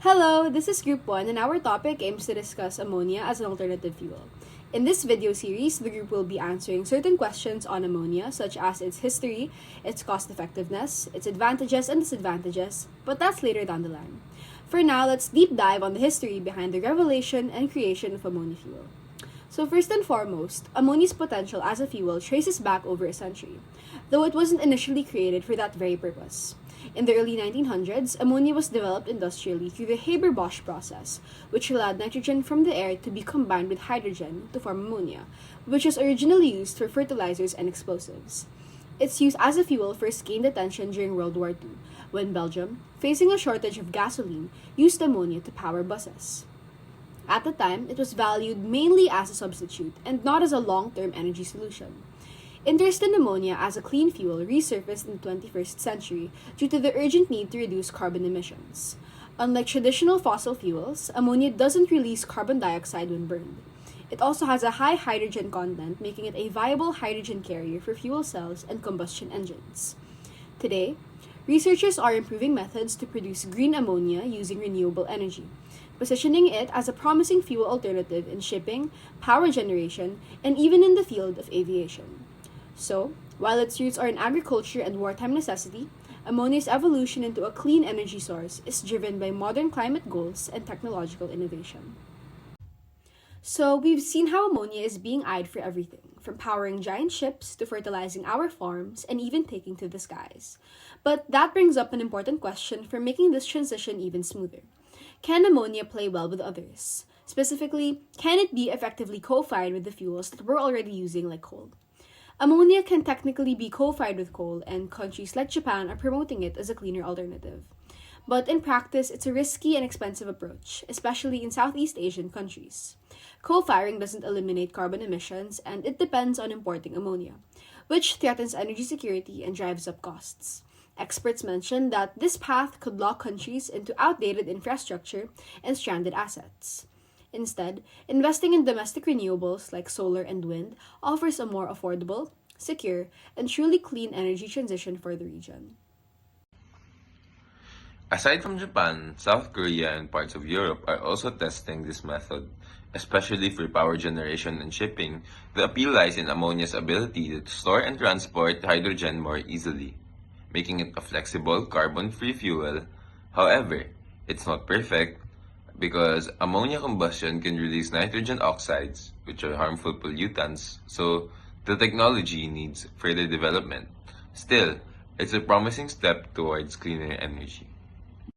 Hello, this is Group 1 and our topic aims to discuss ammonia as an alternative fuel. In this video series, the group will be answering certain questions on ammonia such as its history, its cost effectiveness, its advantages and disadvantages, but that's later down the line. For now, let's deep dive on the history behind the revelation and creation of ammonia fuel. So first and foremost, ammonia's potential as a fuel traces back over a century, though it wasn't initially created for that very purpose. In the early 1900s, ammonia was developed industrially through the Haber-Bosch process, which allowed nitrogen from the air to be combined with hydrogen to form ammonia, which was originally used for fertilizers and explosives. Its use as a fuel first gained attention during World War II, when Belgium, facing a shortage of gasoline, used ammonia to power buses. At the time, it was valued mainly as a substitute and not as a long-term energy solution. Interest in ammonia as a clean fuel resurfaced in the 21st century due to the urgent need to reduce carbon emissions. Unlike traditional fossil fuels, ammonia doesn't release carbon dioxide when burned. It also has a high hydrogen content, making it a viable hydrogen carrier for fuel cells and combustion engines. Today, researchers are improving methods to produce green ammonia using renewable energy, positioning it as a promising fuel alternative in shipping, power generation, and even in the field of aviation. So, while its roots are in agriculture and wartime necessity, ammonia's evolution into a clean energy source is driven by modern climate goals and technological innovation. So, we've seen how ammonia is being eyed for everything, from powering giant ships to fertilizing our farms and even taking to the skies. But that brings up an important question for making this transition even smoother. Can ammonia play well with others? Specifically, can it be effectively co-fired with the fuels that we're already using like coal? Ammonia can technically be co-fired with coal, and countries like Japan are promoting it as a cleaner alternative. But in practice, it's a risky and expensive approach, especially in Southeast Asian countries. Coal-firing doesn't eliminate carbon emissions, and it depends on importing ammonia, which threatens energy security and drives up costs. Experts mention that this path could lock countries into outdated infrastructure and stranded assets. Instead, investing in domestic renewables like solar and wind offers a more affordable, secure, and truly clean energy transition for the region. Aside from Japan, South Korea and parts of Europe are also testing this method, especially for power generation and shipping. The appeal lies in ammonia's ability to store and transport hydrogen more easily, making it a flexible, carbon-free fuel. However, it's not perfect because ammonia combustion can release nitrogen oxides, which are harmful pollutants, so the technology needs further development. Still, it's a promising step towards cleaner energy.